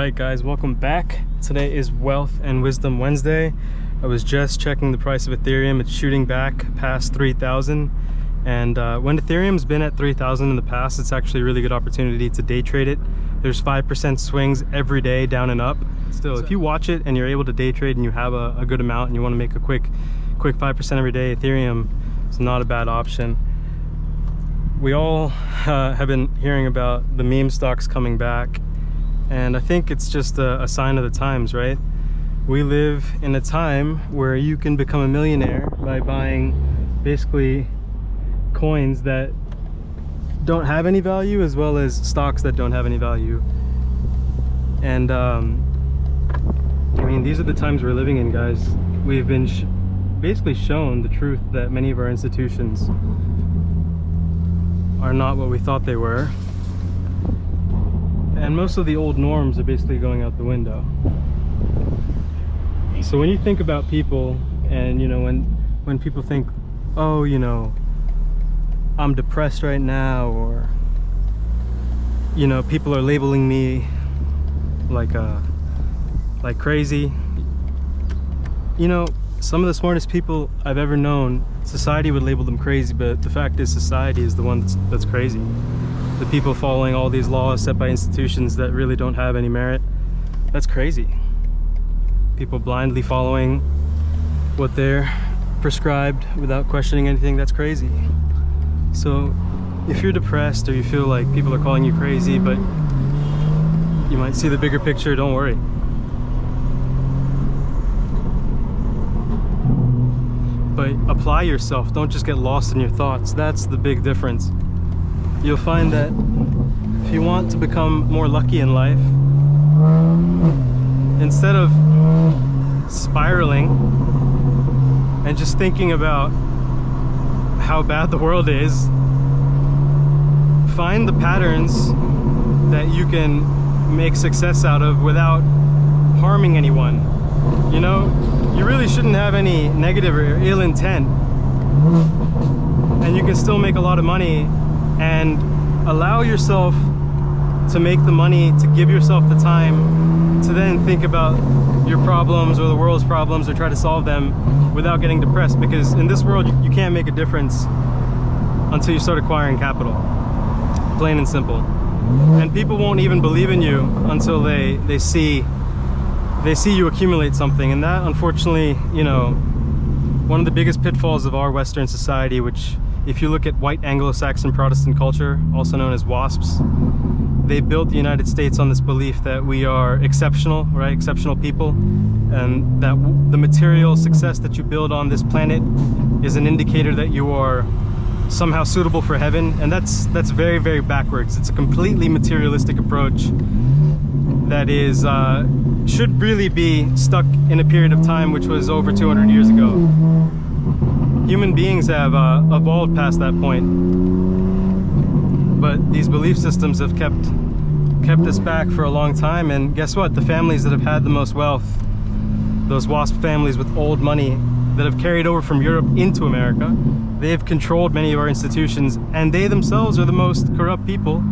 Alright guys, welcome back. Today is Wealth and Wisdom Wednesday. I was just checking the price of Ethereum. It's shooting back past 3,000, and when Ethereum's been at 3,000 in the past, it's actually a really good opportunity to day trade it. There's 5% swings every day down and up. Still, if you watch it and you're able to day trade and you have a good amount and you want to make a quick 5% every day, Ethereum is not a bad option. We all have been hearing about the meme stocks coming back, and I think it's just a sign of the times, right? We live in a time where you can become a millionaire by buying basically coins that don't have any value, as well as stocks that don't have any value. And I mean, these are the times we're living in, guys. We've been basically shown the truth that many of our institutions are not what we thought they were, and most of the old norms are basically going out the window. So when you think about people, and you know, when people think, oh, you know, I'm depressed right now, or you know, people are labeling me like crazy, you know, some of the smartest people I've ever known, society would label them crazy, but the fact is society is the one that's crazy. The people following all these laws set by institutions that really don't have any merit, that's crazy. People blindly following what they're prescribed without questioning anything, that's crazy. So if you're depressed or you feel like people are calling you crazy, but you might see the bigger picture, don't worry. But apply yourself, don't just get lost in your thoughts. That's the big difference. You'll find that if you want to become more lucky in life, instead of spiraling and just thinking about how bad the world is, find the patterns that you can make success out of without harming anyone. You know, you really shouldn't have any negative or ill intent, and you can still make a lot of money and allow yourself to make the money, to give yourself the time to then think about your problems or the world's problems or try to solve them without getting depressed. Because in this world, you can't make a difference until you start acquiring capital, plain and simple. And people won't even believe in you until they see you accumulate something. And that, unfortunately, you know, one of the biggest pitfalls of our Western society, which if you look at white Anglo-Saxon Protestant culture, also known as WASPs, they built the United States on this belief that we are exceptional, right? Exceptional people, and that the material success that you build on this planet is an indicator that you are somehow suitable for heaven. And that's very, very backwards. It's a completely materialistic approach that is should really be stuck in a period of time which was over 200 years ago. Human beings have evolved past that point, but these belief systems have kept us back for a long time. And guess what? The families that have had the most wealth, those WASP families with old money that have carried over from Europe into America, they have controlled many of our institutions, and they themselves are the most corrupt people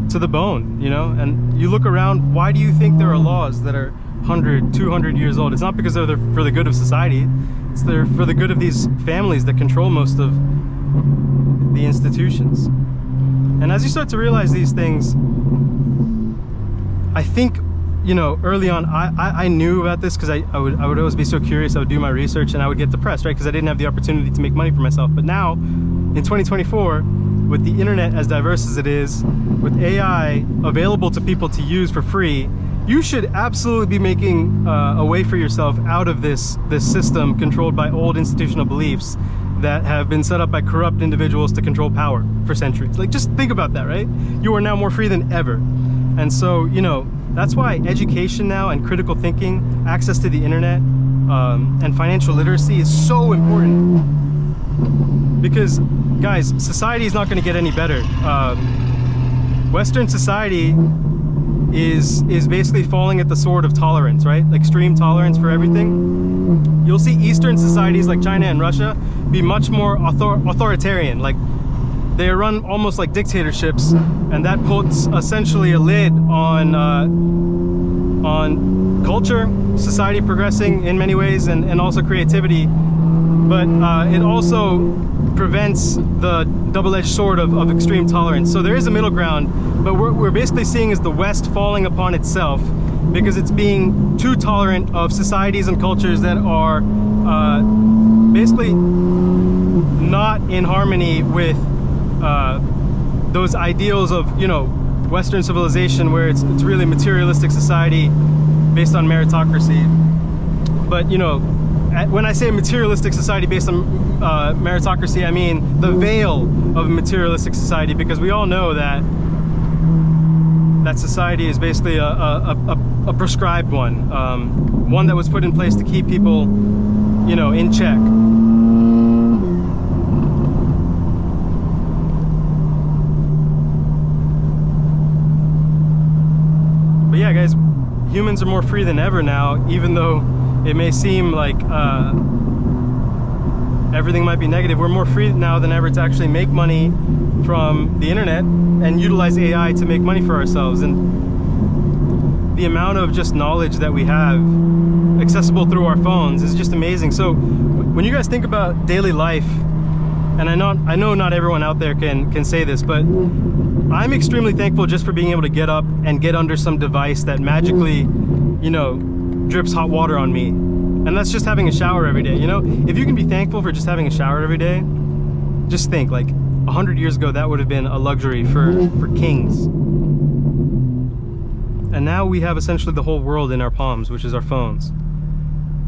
to the bone, you know. And you look around, why do you think there are laws that are 100, 200 years old? It's not because they're for the good of society, it's there for the good of these families that control most of the institutions. And as you start to realize these things, I think, you know, early on, I knew about this because I would always be so curious. I would do my research and I would get depressed, right? Because I didn't have the opportunity to make money for myself. But now, in 2024, with the internet as diverse as it is, with AI available to people to use for free, you should absolutely be making a way for yourself out of this system controlled by old institutional beliefs that have been set up by corrupt individuals to control power for centuries. Like, just think about that, right? You are now more free than ever. And so, you know, that's why education now and critical thinking, access to the internet, and financial literacy is so important. Because, guys, society is not going to get any better. Western society is basically falling at the sword of tolerance, right? Extreme tolerance for everything. You'll see Eastern societies like China and Russia be much more authoritarian. Like, they run almost like dictatorships, and that puts essentially a lid on on culture, society progressing in many ways, and also creativity. But it also prevents the double-edged sword of extreme tolerance. So there is a middle ground, but we're basically seeing is the West falling upon itself because it's being too tolerant of societies and cultures that are basically not in harmony with those ideals of, you know, Western civilization, where it's really materialistic society based on meritocracy. But, you know, when I say materialistic society based on meritocracy, I mean the veil of a materialistic society, because we all know that that society is basically a prescribed one, one that was put in place to keep people, you know, in check. But yeah, guys, humans are more free than ever now, even though it may seem like everything might be negative. We're more free now than ever to actually make money from the internet and utilize AI to make money for ourselves. And the amount of just knowledge that we have accessible through our phones is just amazing. So when you guys think about daily life, and I know not everyone out there can say this, but I'm extremely thankful just for being able to get up and get under some device that magically, you know, drips hot water on me. And that's just having a shower every day. You know, if you can be thankful for just having a shower every day, just think, like 100 years ago that would have been a luxury for kings. And now we have essentially the whole world in our palms, which is our phones.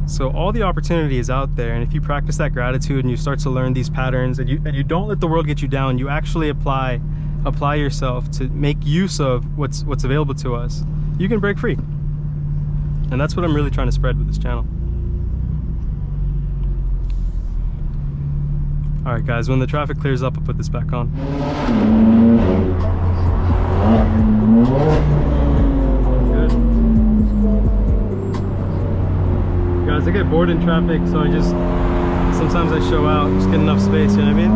So all the opportunity is out there, and if you practice that gratitude and you start to learn these patterns, and you don't let the world get you down, you actually apply yourself to make use of what's available to us, you can break free. And that's what I'm really trying to spread with this channel. All right, guys, when the traffic clears up, I'll put this back on. Good. Guys, I get bored in traffic, so sometimes I show out, just get enough space, you know what I mean?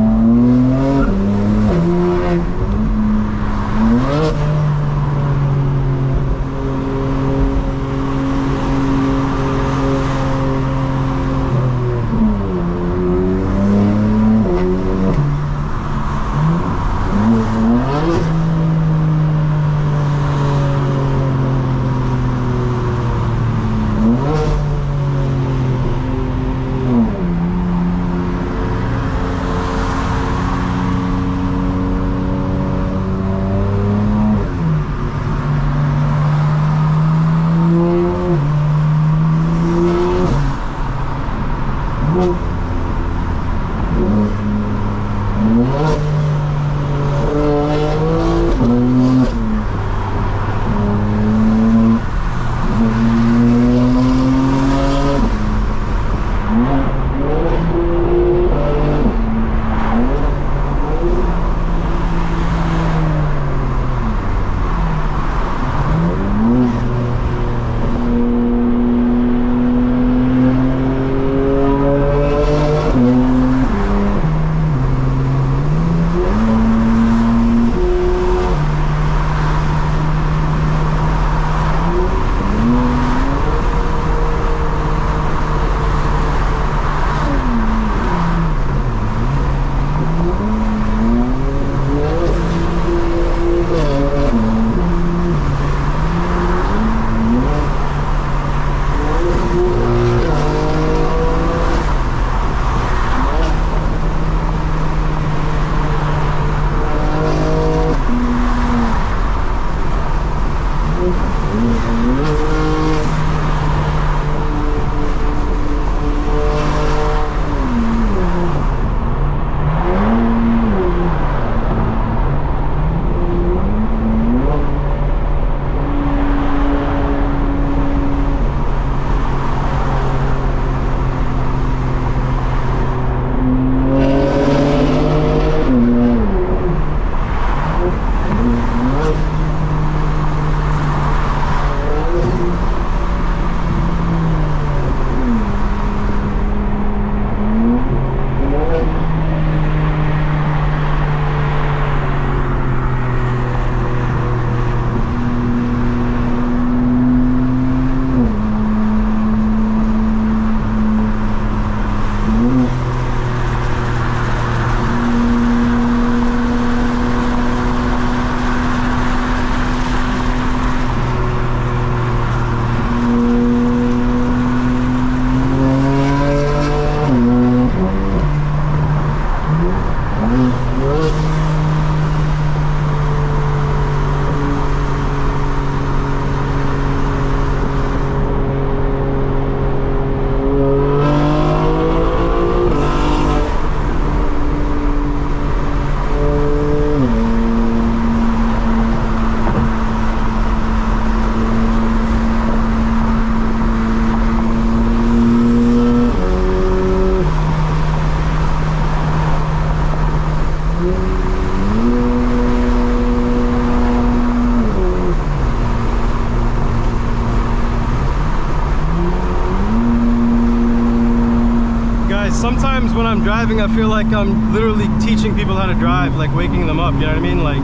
I'm driving, I feel like I'm literally teaching people how to drive, like waking them up, you know what I mean? Like,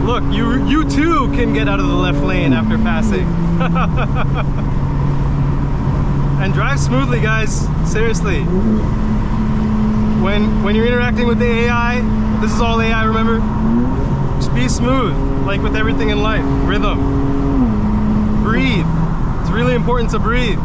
look, you too can get out of the left lane after passing. And drive smoothly, guys, seriously. When you're interacting with the AI, this is all AI, remember? Just be smooth, like with everything in life. Rhythm. Breathe. It's really important to breathe.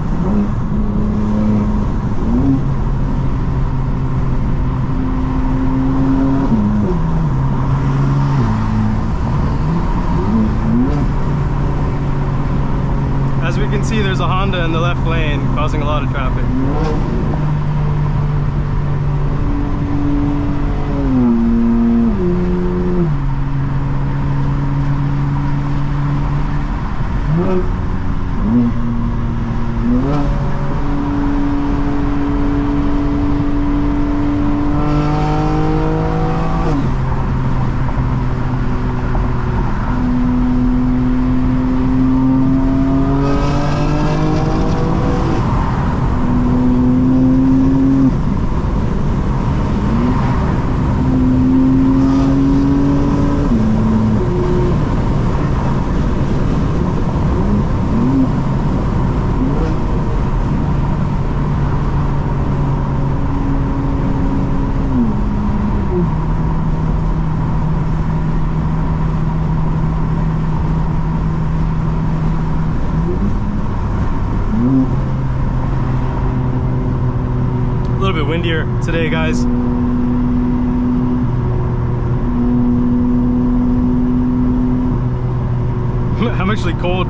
As we can see, there's a Honda in the left lane causing a lot of traffic. A little bit windier today, guys. I'm actually cold.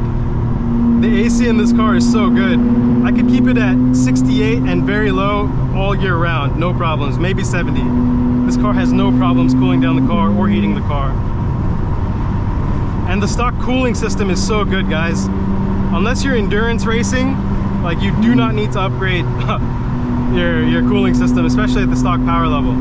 The AC in this car is so good. I could keep it at 68 and very low all year round, no problems, maybe 70. This car has no problems cooling down the car or heating the car. And the stock cooling system is so good, guys. Unless you're endurance racing, like, you do not need to upgrade your cooling system, especially at the stock power level.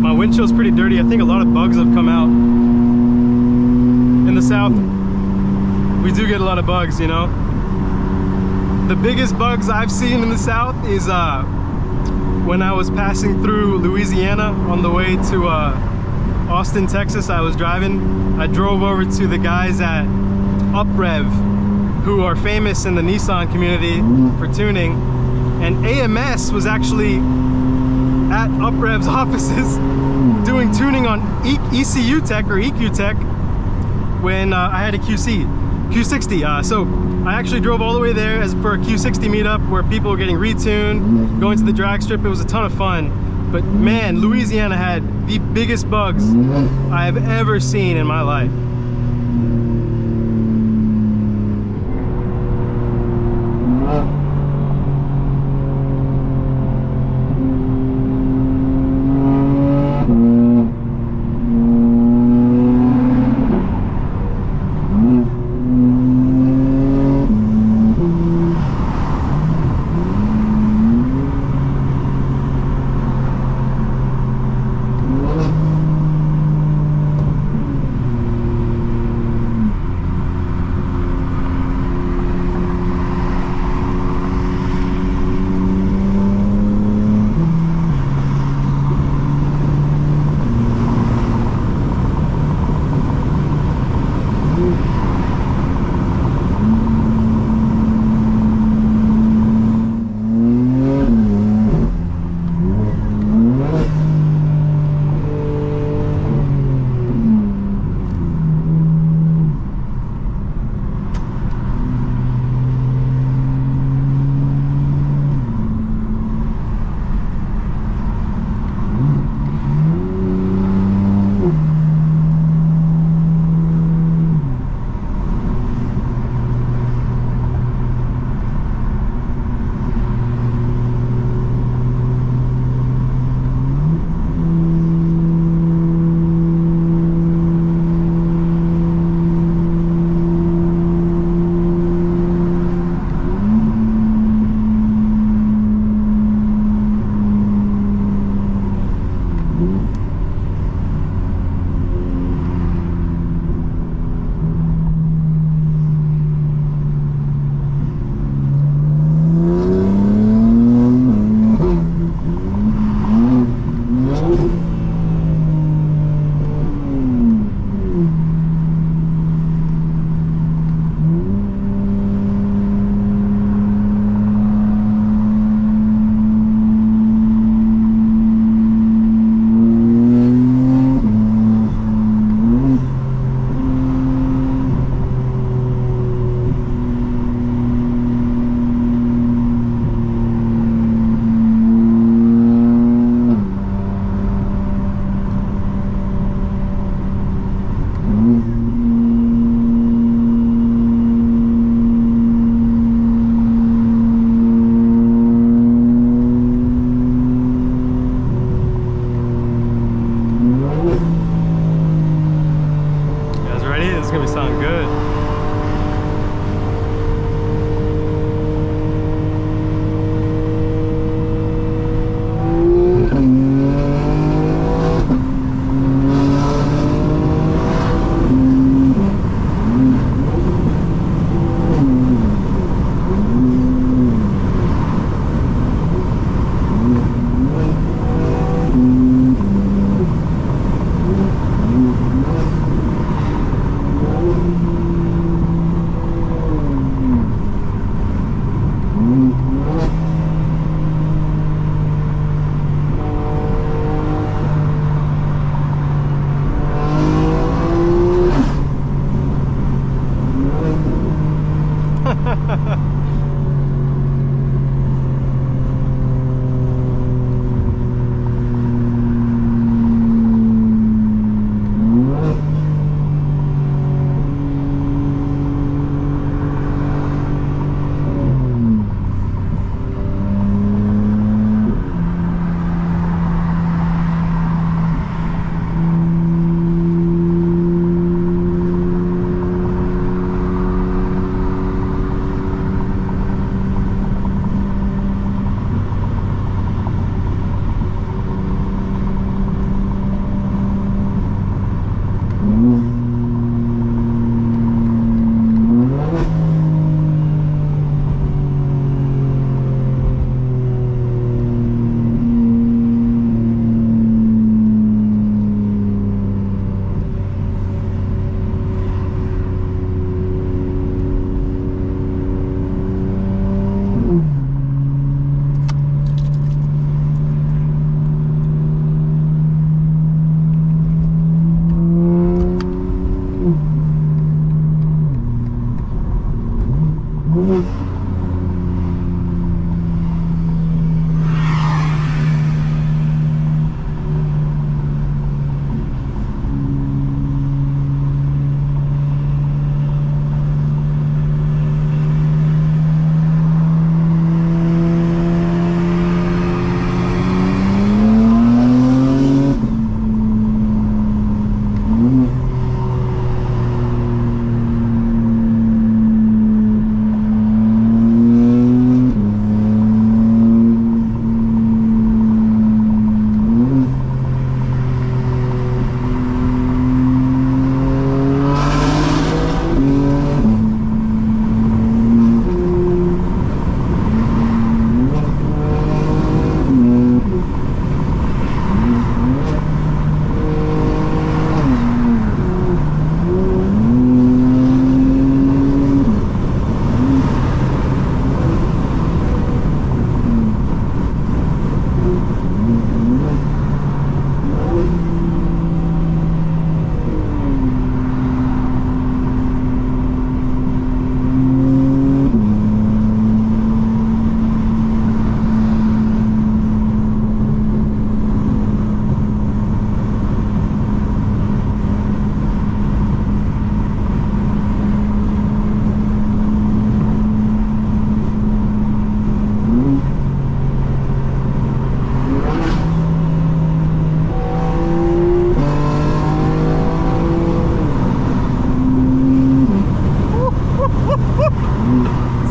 My windshield's pretty dirty. I think a lot of bugs have come out. In the south, we do get a lot of bugs, you know. The biggest bugs I've seen in the south is when I was passing through Louisiana on the way to Austin, Texas. I was driving. I drove over to the guys at UpRev, who are famous in the Nissan community for tuning, and AMS was actually at UpRev's offices doing tuning on ECU Tech or EQ Tech when I had a Q60. So I actually drove all the way there for a Q60 meetup where people were getting retuned, going to the drag strip. It was a ton of fun. But man, Louisiana had the biggest bugs I have ever seen in my life.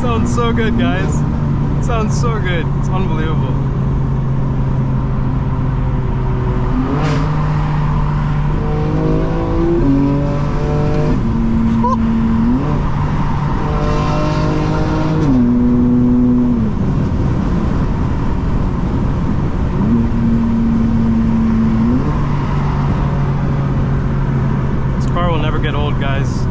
Sounds so good, guys. It sounds so good. It's unbelievable. This car will never get old, guys.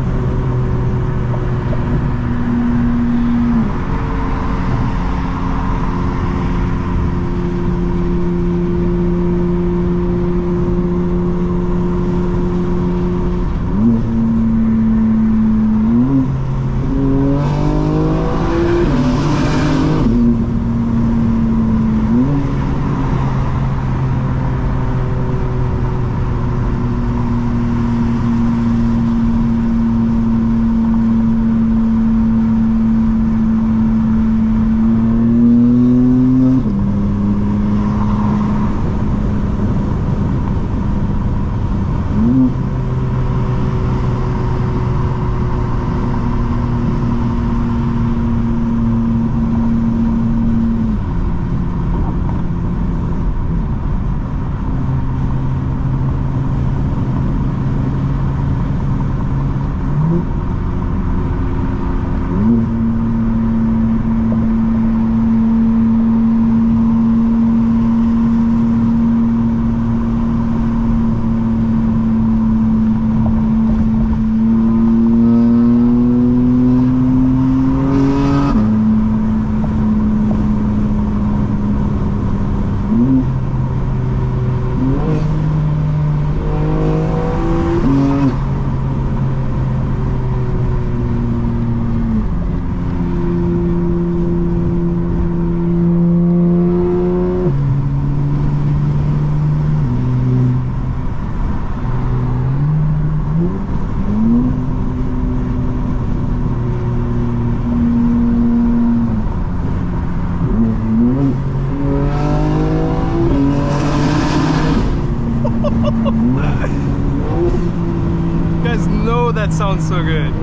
That sounds so good.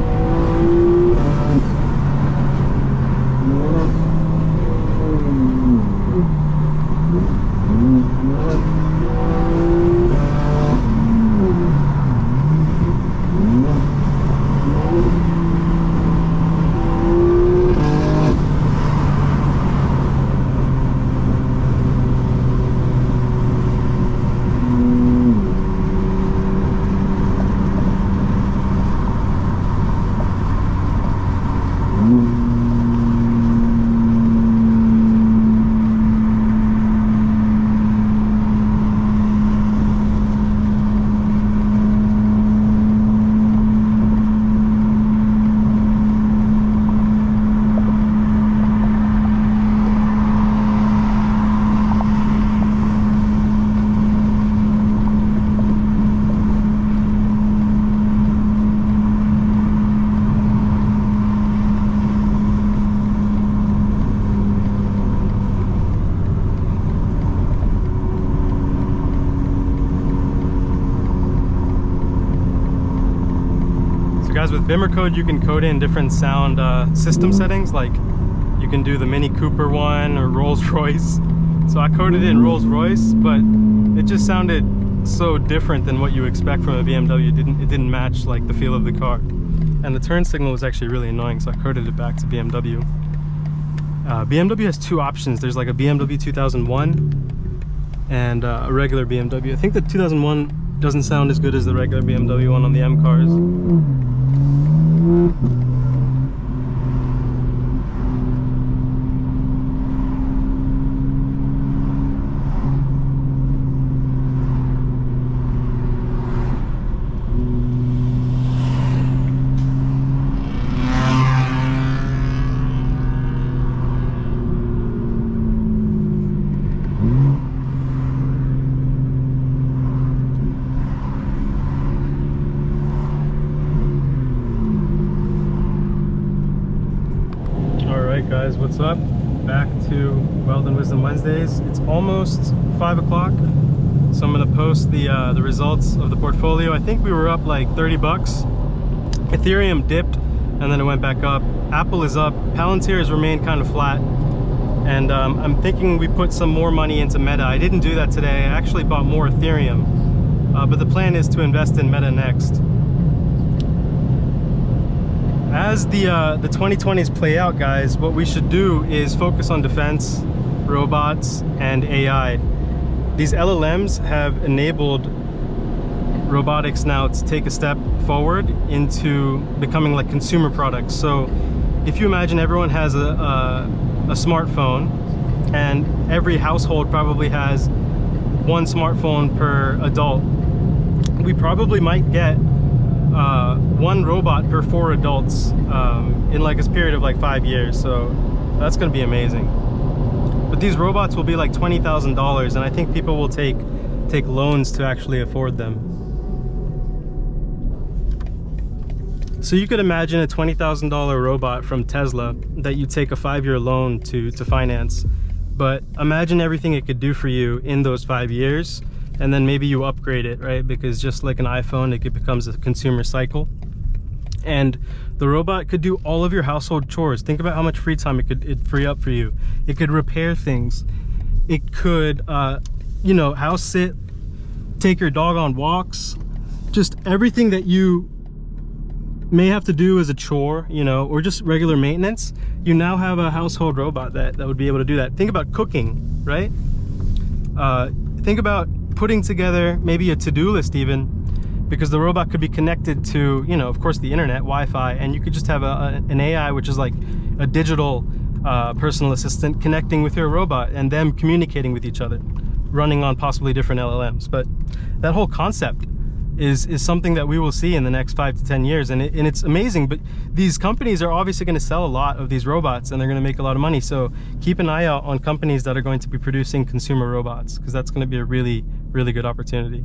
Guys, with Bimmer code, you can code in different sound system settings, like you can do the Mini Cooper one or Rolls Royce. So I coded in Rolls Royce, but it just sounded so different than what you expect from a BMW. It didn't match like the feel of the car. And the turn signal was actually really annoying, so I coded it back to BMW. BMW has two options. There's like a BMW 2001 and a regular BMW. I think the 2001 doesn't sound as good as the regular BMW one on the M cars. Guys, what's up? Back to Wealth and Wisdom Wednesdays. It's almost 5 o'clock, so I'm going to post the results of the portfolio. I think we were up like 30 bucks. Ethereum dipped and then it went back up. Apple is up. Palantir has remained kind of flat, and I'm thinking we put some more money into Meta. I didn't do that today. I actually bought more Ethereum, but the plan is to invest in Meta next. As the 2020s play out, guys, what we should do is focus on defense, robots, and AI. These LLMs have enabled robotics now to take a step forward into becoming like consumer products. So if you imagine everyone has a smartphone, and every household probably has one smartphone per adult, we probably might get one robot per 4 adults in like a period of like 5 years. So that's going to be amazing. But these robots will be like $20,000, and I think people will take loans to actually afford them. So you could imagine a $20,000 robot from Tesla that you take a 5-year loan to finance. But imagine everything it could do for you in those 5 years. And then maybe you upgrade it, right? Because just like an iPhone, it becomes a consumer cycle. And the robot could do all of your household chores. Think about how much free time it'd free up for you. It could repair things. It could, you know, house sit, take your dog on walks. Just everything that you may have to do as a chore, you know, or just regular maintenance. You now have a household robot that would be able to do that. Think about cooking, right? Think about putting together maybe a to-do list even, because the robot could be connected to, you know, of course, the internet, Wi-Fi, and you could just have an AI, which is like a digital personal assistant connecting with your robot and them communicating with each other, running on possibly different LLMs. But that whole concept is something that we will see in the next 5 to 10 years, and it's amazing. But these companies are obviously going to sell a lot of these robots, and they're going to make a lot of money. So keep an eye out on companies that are going to be producing consumer robots, because that's going to be a really, really good opportunity.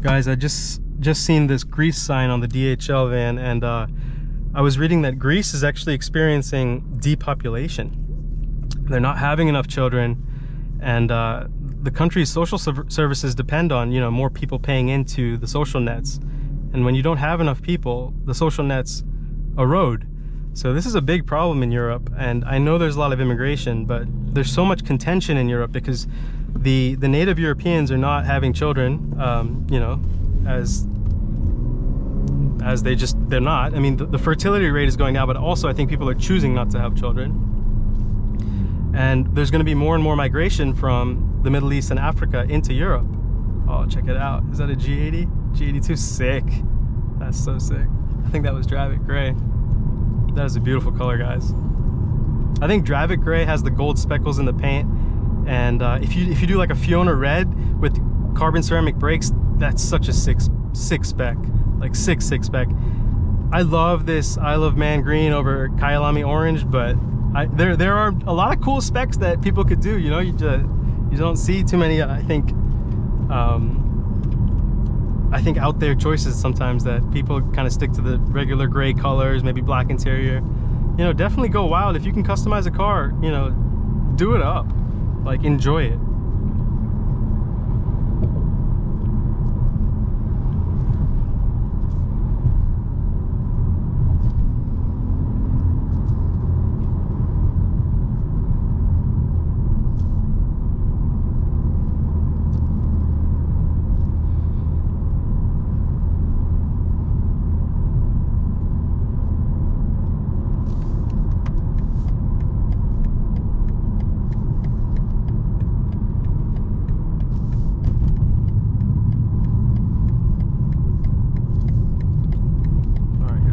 Guys, I just seen this Greece sign on the DHL van, and I was reading that Greece is actually experiencing depopulation. They're not having enough children, and the country's social services depend on, you know, more people paying into the social nets. And when you don't have enough people, the social nets erode. So this is a big problem in Europe, and I know there's a lot of immigration, but there's so much contention in Europe because the native Europeans are not having children, you know, as they're not. I mean, the fertility rate is going down, but also I think people are choosing not to have children. And there's going to be more and more migration from the Middle East and Africa into Europe. Oh, check it out. Is that a G80? G82, sick. That's so sick. I think that was Dravit Gray. That is a beautiful color, guys. I think Dravit Gray has the gold speckles in the paint. And if you do like a Fiona Red with carbon ceramic brakes, that's such a sick spec. Like sick spec. I love this Isle of Man green over Kyalami orange, but there are a lot of cool specs that people could do. You know, you don't see too many. I think out there choices sometimes that people kind of stick to the regular gray colors, maybe black interior. you know, definitely go wild. If you can customize a car, you know, do it up, like enjoy it.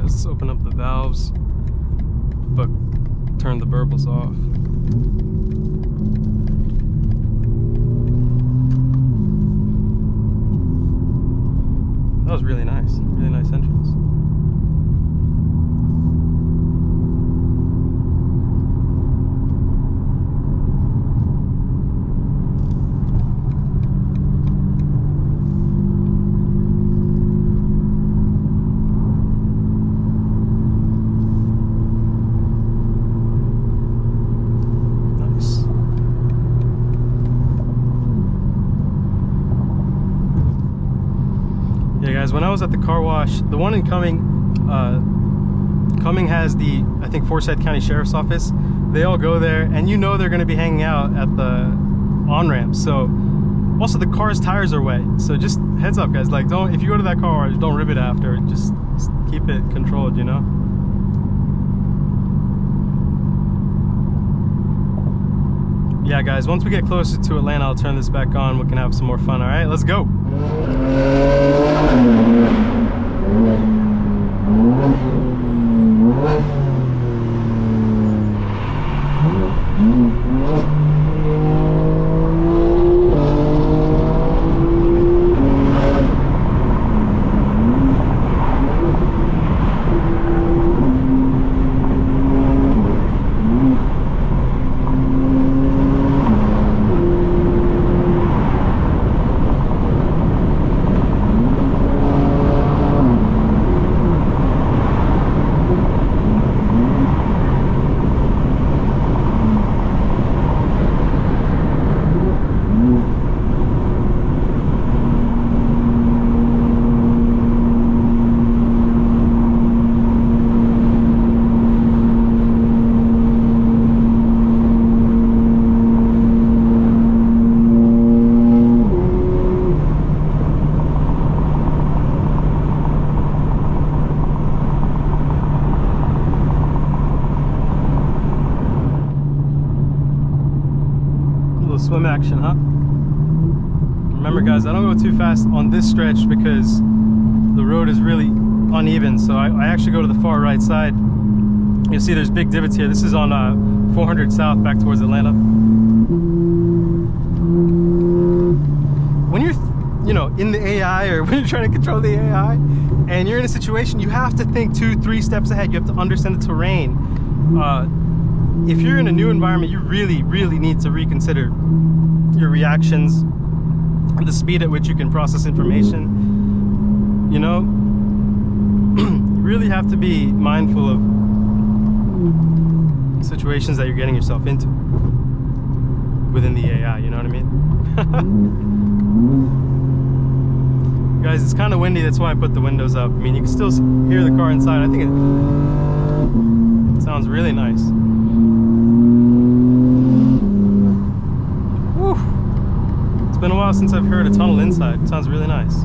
Let's open up the valves, but turn the burbles off. That was really nice entrance. Yeah, guys, when I was at the car wash, the one in Cumming has the, I think, Forsyth County Sheriff's Office. They all go there, and you know they're going to be hanging out at the on-ramp. So, also the car's tires are wet. So just heads up, guys, like if you go to that car wash, don't rip it after. Just keep it controlled, you know? Yeah, guys, once we get closer to Atlanta, I'll turn this back on. We can have some more fun, all right? Let's go. Swim action, huh? Remember, guys, I don't go too fast on this stretch because the road is really uneven, so I actually go to the far right side. You'll see there's big divots here. This is on 400 South back towards Atlanta. When you're, you know, in the AI, or when you're trying to control the AI and you're in a situation, you have to think 2-3 steps ahead. You have to understand the terrain. If you're in a new environment, you really need to reconsider your reactions, the speed at which you can process information. You know, you really have to be mindful of situations that you're getting yourself into within the AI, you know what I mean? Guys, it's kind of windy, that's why I put the windows up. I mean, you can still hear the car inside. I think it sounds really nice. Whew. It's been a while since I've heard a tunnel inside. It sounds really nice.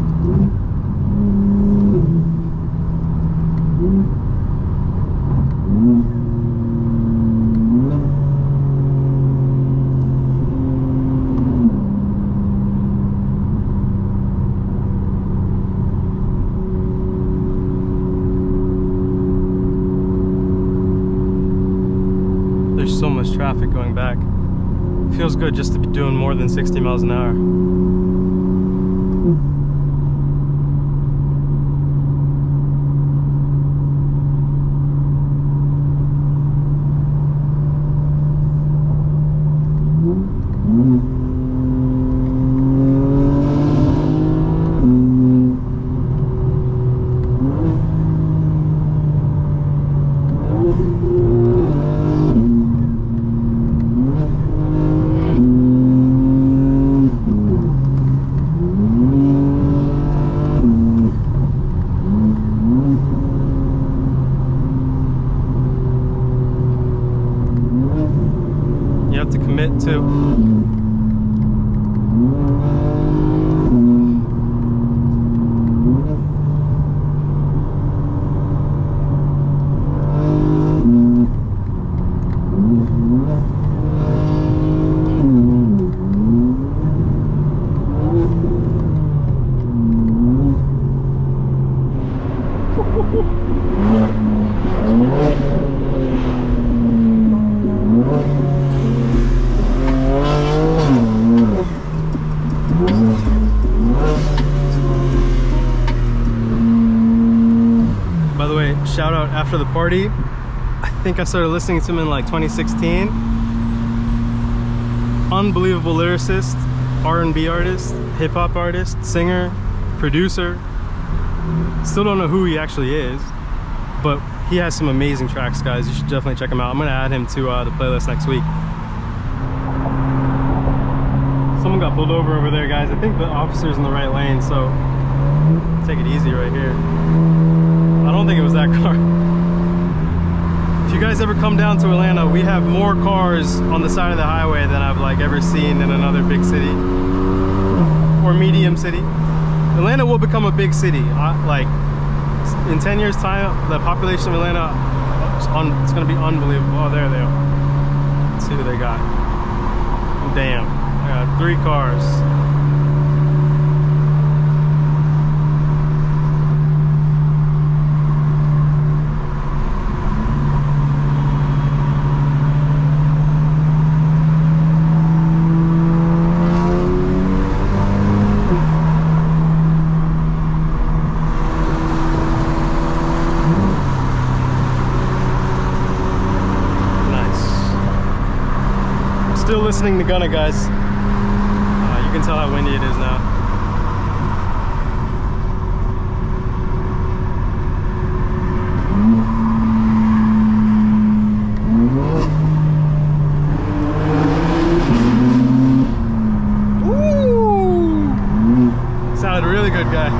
There's so much traffic going back. It feels good just to be doing more than 60 miles an hour. too. By the way, shout out after the party. I think I started listening to him in like 2016. Unbelievable lyricist, R&B artist, hip hop artist, singer, producer. Still don't know who he actually is, but he has some amazing tracks, guys. You should definitely check him out. I'm gonna add him to the playlist next week. Someone got pulled over there, guys. I think the officer's in the right lane, so take it easy right here. I don't think it was that car. If you guys ever come down to Atlanta, we have more cars on the side of the highway than I've like ever seen in another big city or medium city. Atlanta will become a big city. Like in 10 years time, the population of Atlanta, it's gonna be unbelievable. Oh, there they are. Let's see who they got. Damn, I got 3 cars. Still listening to Gunna, guys. You can tell how windy it is now. Ooh! Sounded really good, guy.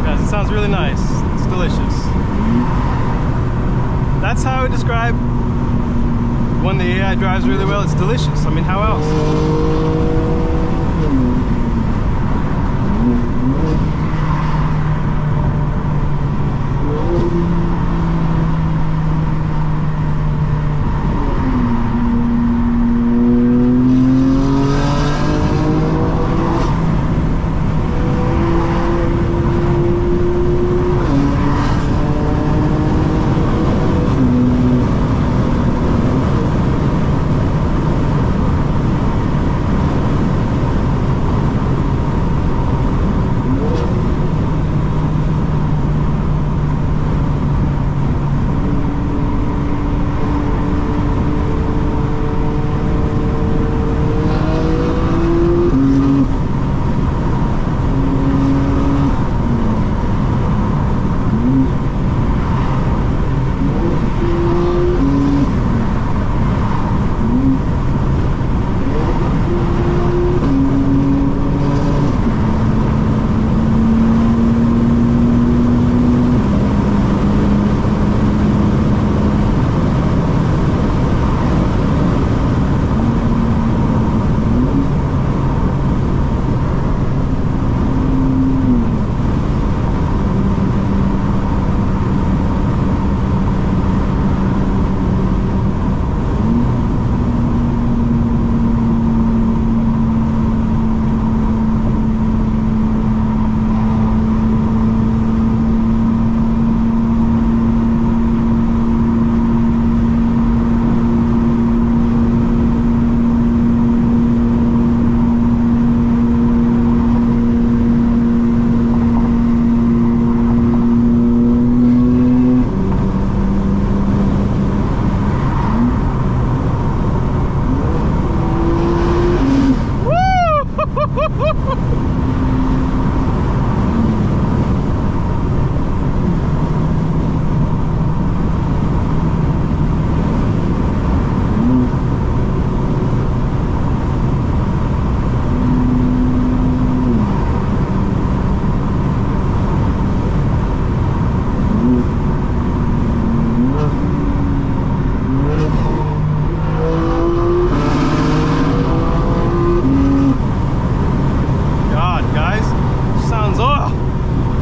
Guys, it sounds really nice. It's delicious. That's how I would describe when the AI drives really well. It's delicious. I mean, how else?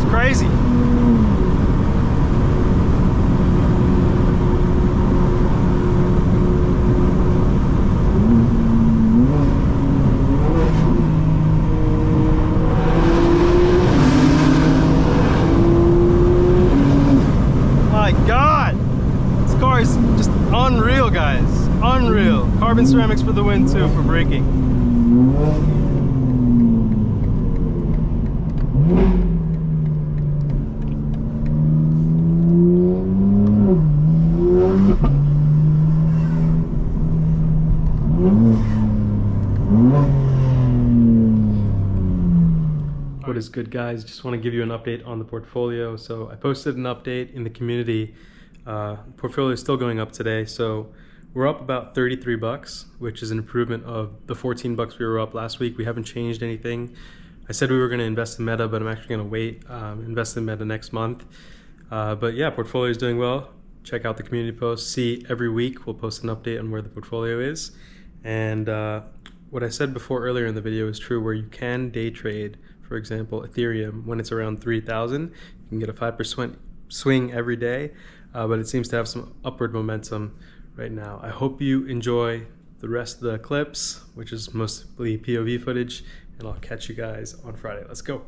Crazy. My God, this car is just unreal, guys. Unreal. Carbon ceramics for the win too for braking. What is good, guys? Just want to give you an update on the portfolio. So I posted an update in the community. Portfolio is still going up today, so we're up about 33 bucks, which is an improvement of the 14 bucks we were up last week. We haven't changed anything. I said we were going to invest in Meta, but I'm actually going to wait, invest in Meta next month. But yeah, portfolio is doing well. Check out the community post. See, every week we'll post an update on where the portfolio is. And what I said before earlier in the video is true, where you can day trade, for example, Ethereum, when it's around 3,000. You can get a 5% swing every day, but it seems to have some upward momentum right now. I hope you enjoy the rest of the clips, which is mostly POV footage, and I'll catch you guys on Friday. Let's go.